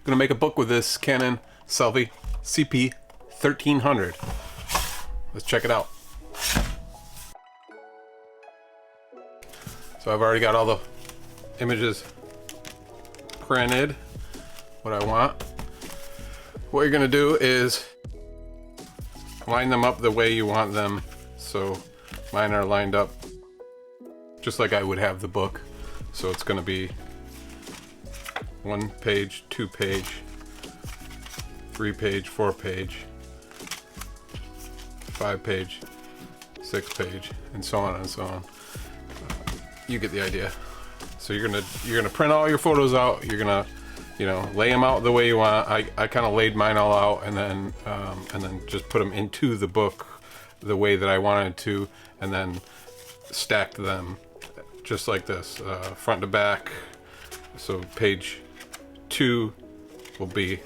Gonna make a book with this Canon Selphy CP 1300. Let's check it out. So I've already got all the images printed, what I want. What you're gonna do is line them up the way you want them. So mine are lined up just like I would have the book. So it's gonna be 1 page, 2 page, 3 page, 4 page, 5 page, 6 page, and so on and so on. You get the idea. So you're gonna print all your photos out. You're gonna, lay them out the way you want. I kind of laid mine all out, and then just put them into the book the way that I wanted to, and then stacked them just like this, front to back. So page 2 will be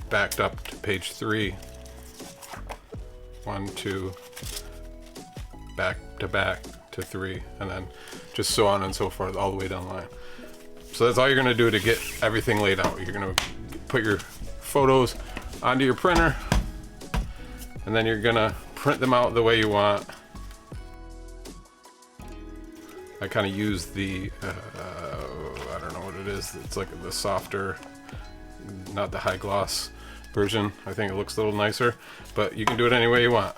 backed up to page 3. 1, 2, back to back to 3, and then just so on and so forth all the way down the line. So that's all you're gonna do to get everything laid out. You're gonna put your photos onto your printer, and then you're gonna print them out the way you want. I kind of use the, I don't know what it is. It's like the softer, not the high gloss version. I think it looks a little nicer, but you can do it any way you want.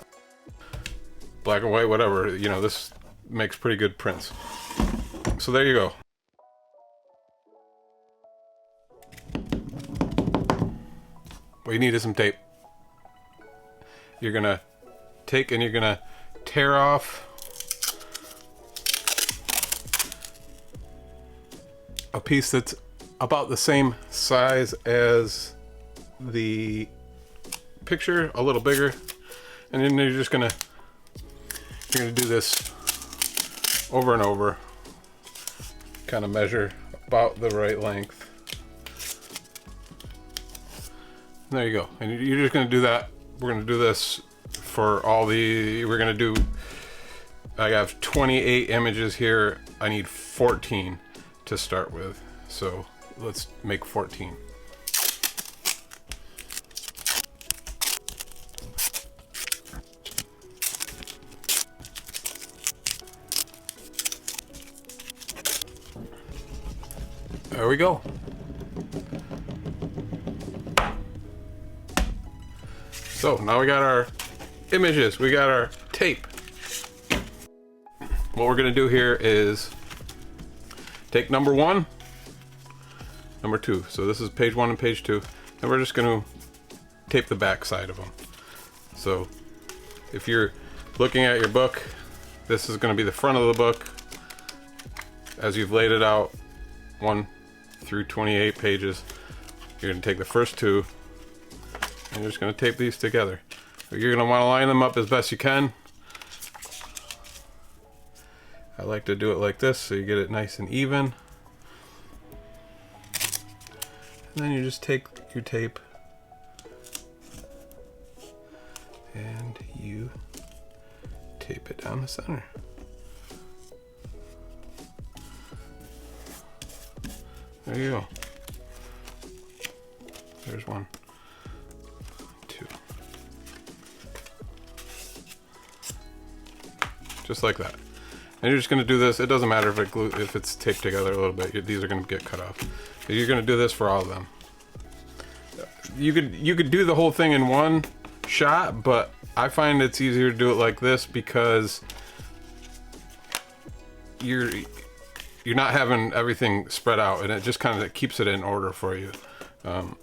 Black and white, whatever. This makes pretty good prints. So there you go. What you need is some tape. You're gonna take and you're gonna tear off a piece that's about the same size as the picture, a little bigger, and then you're gonna do this over and over, kind of measure about the right length. And there you go. And you're just gonna do that. We're gonna do this for all the, I have 28 images here. I need 14 to start with. So let's make 14. There we go. So now we got our images, we got our tape. What we're gonna do here is take number 1, number 2. So this is page 1 and page 2, and we're just gonna tape the back side of them. So if you're looking at your book, this is gonna be the front of the book as you've laid it out, 1 through 28 pages. You're gonna take the first 2 and you're just gonna tape these together. You're gonna wanna line them up as best you can. I like to do it like this so you get it nice and even. And then you just take your tape and you tape it down the center. There you go. There's 1, 2. Just like that. And you're just gonna do this. It doesn't matter if it's taped together a little bit. These are gonna get cut off. But you're gonna do this for all of them. You could do the whole thing in one shot, but I find it's easier to do it like this because you're not having everything spread out, and it just kind of keeps it in order for you. I'm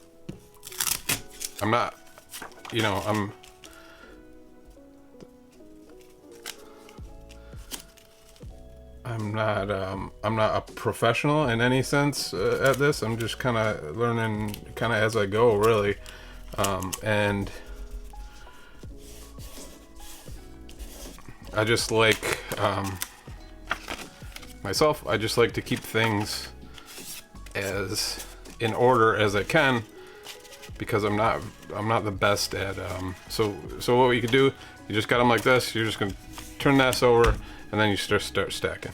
not, I'm not a professional in any sense at this. I'm just kind of learning kind of as I go, really. And I just like, myself, I just like to keep things as in order as I can, because I'm not the best at, so what you could do, you just got them like this, you're just gonna turn this over, and then you start stacking.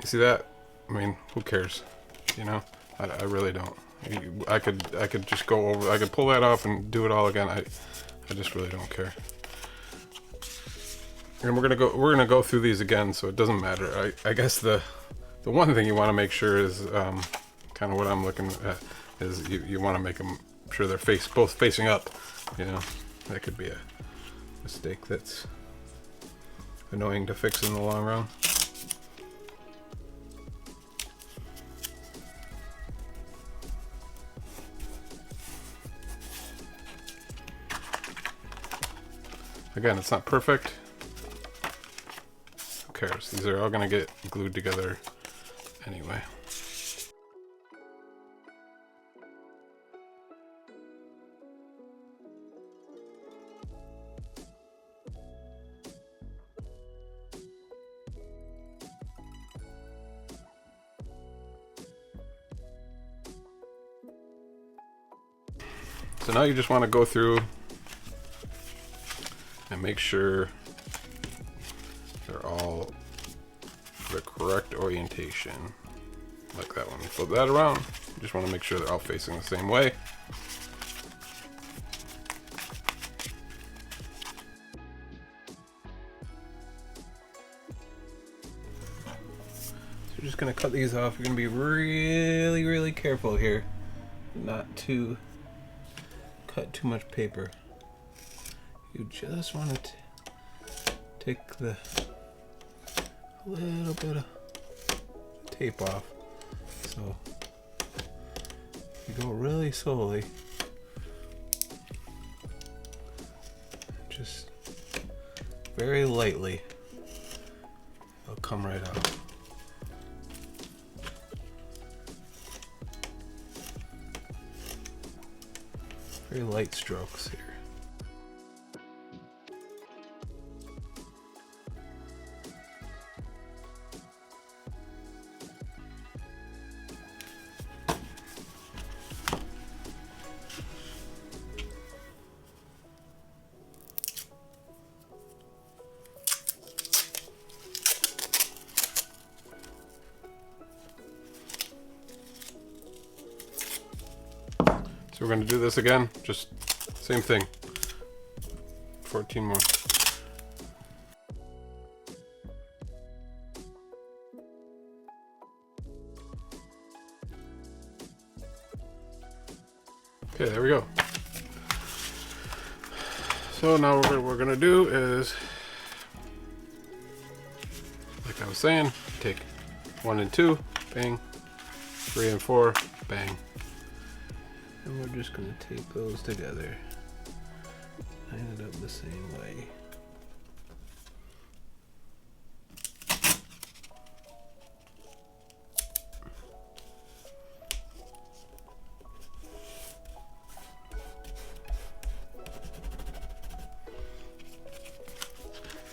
You see that? I mean, who cares? You know, I really don't. I could just go over. I could pull that off and do it all again. I just really don't care. And we're gonna go through these again, so it doesn't matter. I guess the one thing you want to make sure is kind of what I'm looking at is you want to make them sure they're both facing up. You know, that could be a mistake that's annoying to fix in the long run. Again, it's not perfect. Who cares? These are all gonna get glued together anyway. So now you just want to go through and make sure they're all the correct orientation. Like that one. Flip that around. You just want to make sure they're all facing the same way. So you're just going to cut these off. You're going to be really, really careful here not to cut too much paper. You just want to take the little bit of tape off. So you go really slowly. Just very lightly. It'll come right out. Very light strokes here. So we're going to do this again, just same thing. 14 more. Okay, there we go. So now what we're going to do is, like I was saying, take 1 and 2, bang, 3 and 4, bang. And we're just going to tape those together. Line it up the same way.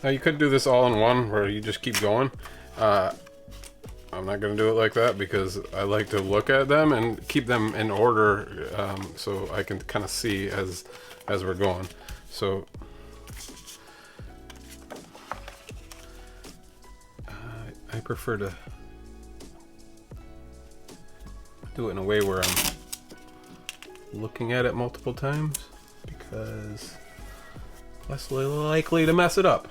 Now you could do this all in one where you just keep going. I'm not going to do it like that because I like to look at them and keep them in order so I can kind of see as we're going. So I prefer to do it in a way where I'm looking at it multiple times because less likely to mess it up.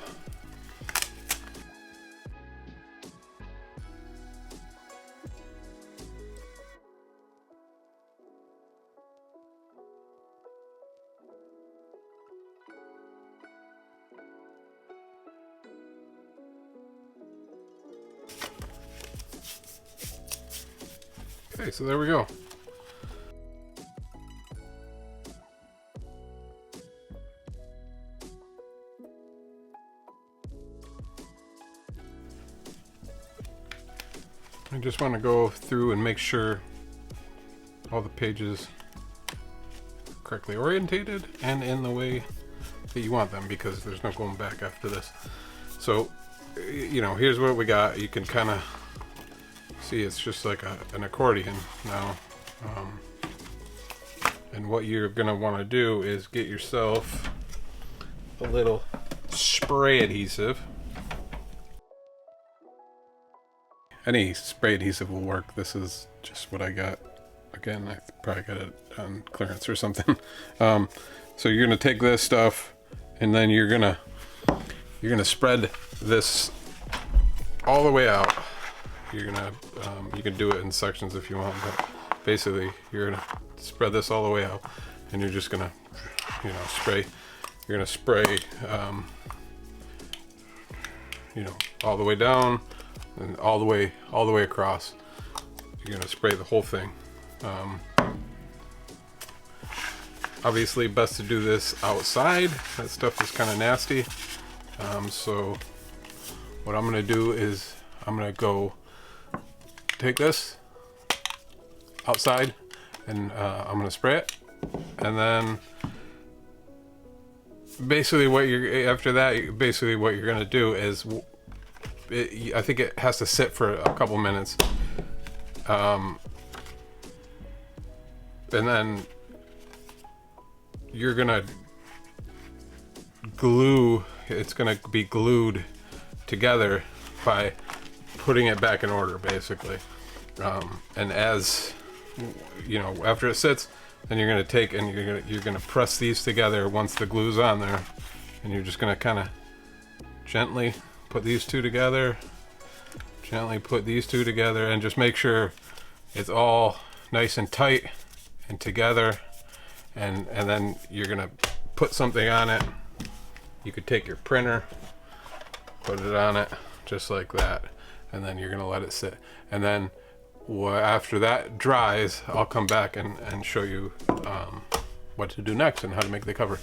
Okay, so there we go. I just want to go through and make sure all the pages are correctly orientated and in the way that you want them, because there's no going back after this. So, you know, here's what we got. You can kind of see it's just like an accordion now. And what you're going to want to do is get yourself a little spray adhesive. any spray adhesive will work. This is just what I got. Again, I probably got it on clearance or something. So you're gonna take this stuff, and then you're gonna spread this all the way out. You're gonna you can do it in sections if you want, but basically you're gonna spread this all the way out, and you're just gonna, you know, spray. You're gonna spray, you know, all the way down and all the way across. You're gonna spray the whole thing. Obviously, best to do this outside. That stuff is kind of nasty. So what I'm gonna do is I'm gonna go take this outside, and I'm gonna spray it, and then basically after that, basically what you're gonna do is, I think it has to sit for a couple minutes, and then you're gonna glue. It's gonna be glued together by putting it back in order, basically. And as you know, after it sits, then you're gonna take and you're gonna press these together once the glue's on there, and you're just gonna kind of gently put these two together, and just make sure it's all nice and tight and together. And then you're gonna put something on it. You could take your printer, put it on it just like that, and then you're gonna let it sit. And then after that dries, I'll come back and show you what to do next and how to make the cover.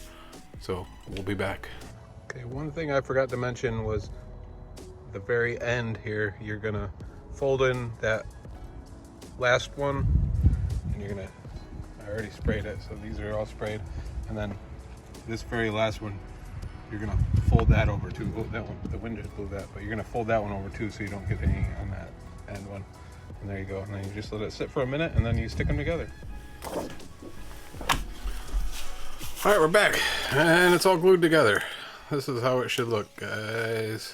So we'll be back. Okay, one thing I forgot to mention was the very end here. You're gonna fold in that last one, and you're gonna, I already sprayed it, so these are all sprayed. And then this very last one, you're gonna fold that over too. Oh, that one, the wind just blew that, but you're gonna fold that one over too, so you don't get any on that end one. And there you go. And then you just let it sit for a minute, and then you stick them together. All right, we're back, and it's all glued together. This is how it should look, guys.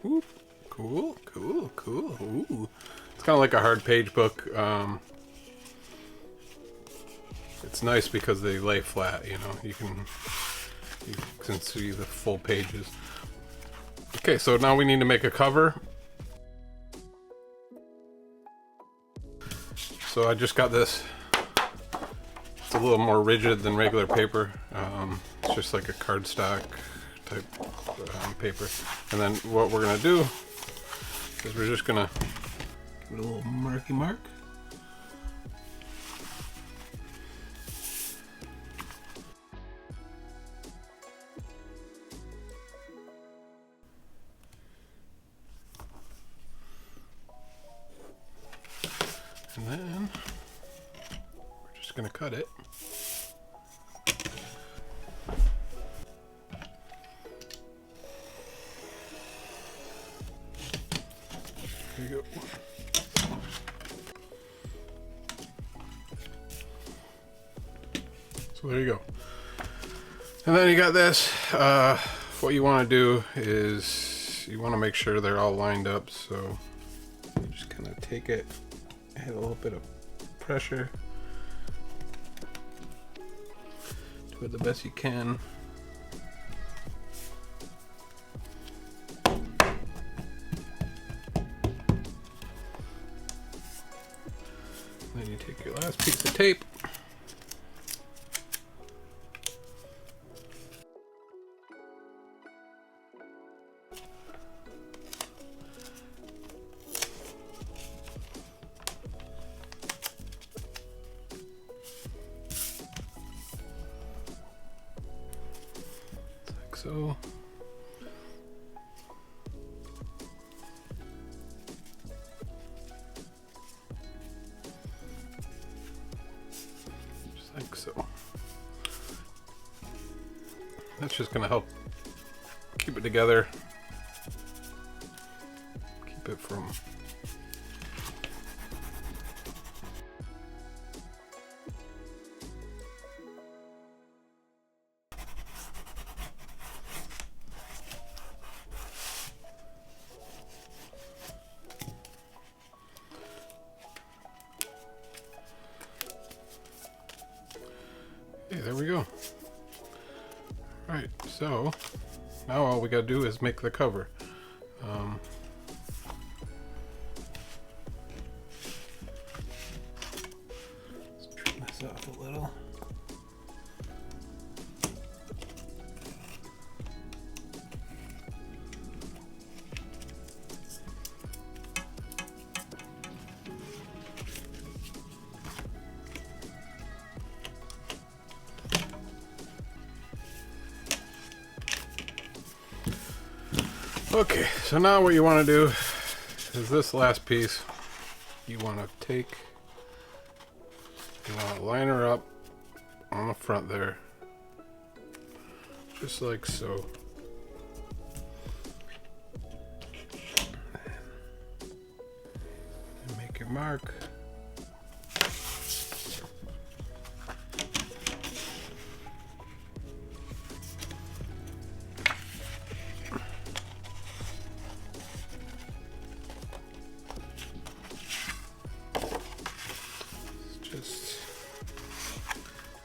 Ooh, cool, cool, cool. Ooh. It's kind of like a hard page book. It's nice because they lay flat, you know. You can see the full pages. Okay, so now we need to make a cover. So I just got this. It's a little more rigid than regular paper. It's just like a cardstock type paper. And then what we're gonna do is we're just gonna give it a little marky mark. And then we're just gonna cut it. There you go. So there you go. And then you got this. What you want to do is you want to make sure they're all lined up. So you just kind of take it, add a little bit of pressure, do it the best you can. Then you take your last piece of tape, like so. Like so. That's just going to help keep it together. Keep it from Okay, there we go. Alright, so now all we gotta do is make the cover. Let's trim this off a little. Okay, so now what you want to do is this last piece, you want to line her up on the front there, just like so. And make your mark.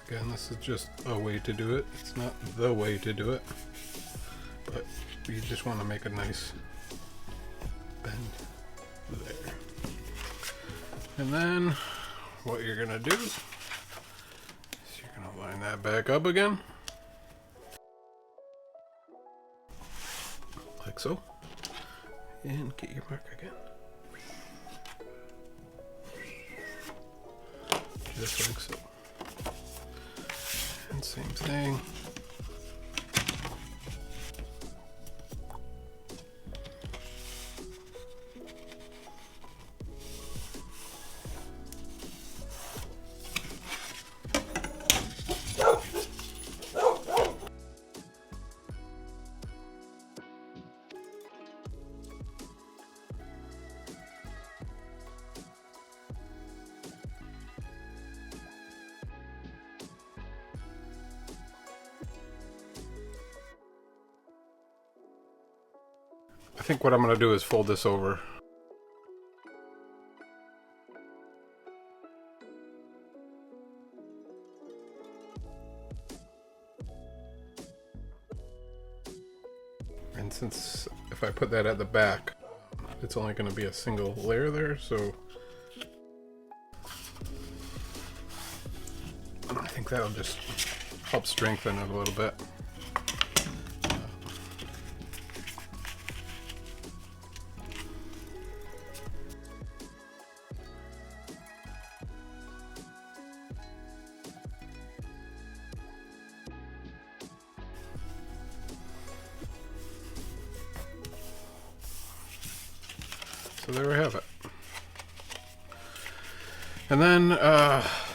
Again, this is just a way to do it. It's not the way to do it, but you just want to make a nice bend there. And then what you're gonna do is you're gonna line that back up again, like so, and get your mark again. Just like so. And same thing. I think what I'm going to do is fold this over. And since if I put that at the back, it's only going to be a single layer there, so I think that'll just help strengthen it a little bit. So there we have it. And then,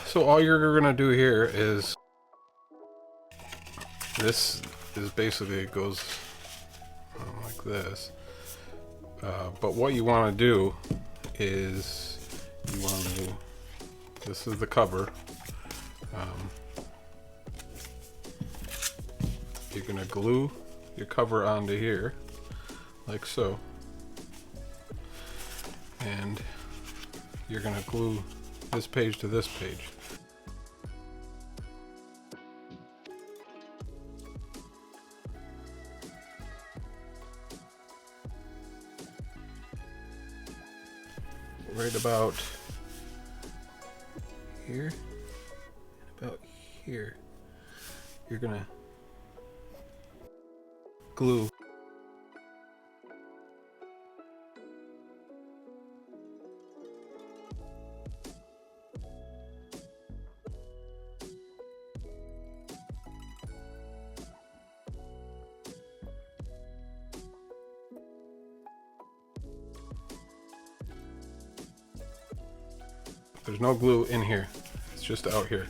so all you're gonna do here is, this is basically, it goes like this. But what you want to do is, you want to, this is the cover. You're gonna glue your cover onto here, like so. And you're going to glue this page to this page. Right about here, you're going to glue There's no glue in here, it's just out here.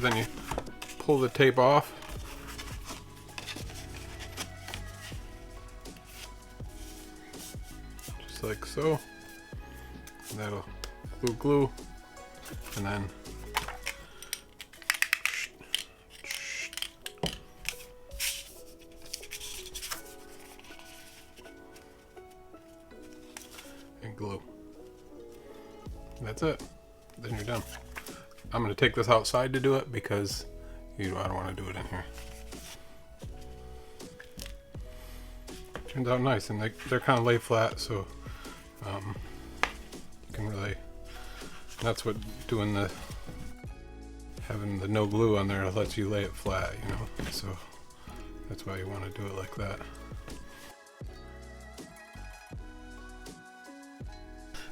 then you pull the tape off. Just like so. And that'll glue, and then glue. And that's it. Then you're done. I'm going to take this outside to do it because I don't want to do it in here. Turns out nice, and they're kind of lay flat, so you can really. That's what having the no glue on there lets you lay it flat, you know. So that's why you want to do it like that.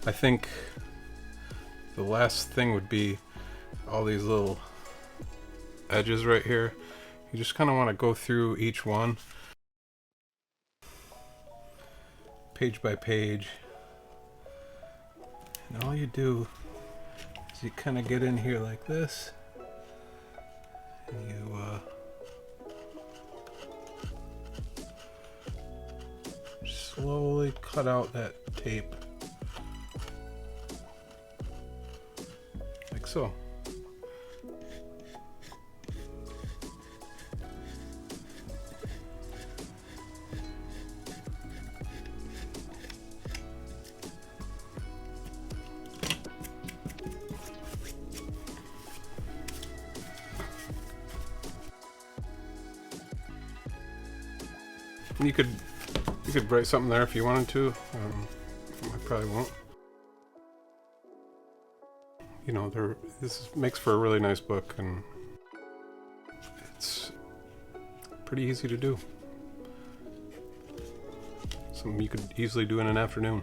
I think the last thing would be all these little edges right here. You just kind of want to go through each one, page by page, and all you do is you kind of get in here like this, and you slowly cut out that tape. Like so. You could write something there if you wanted to. I probably won't. You know, this makes for a really nice book, and it's pretty easy to do. Something you could easily do in an afternoon.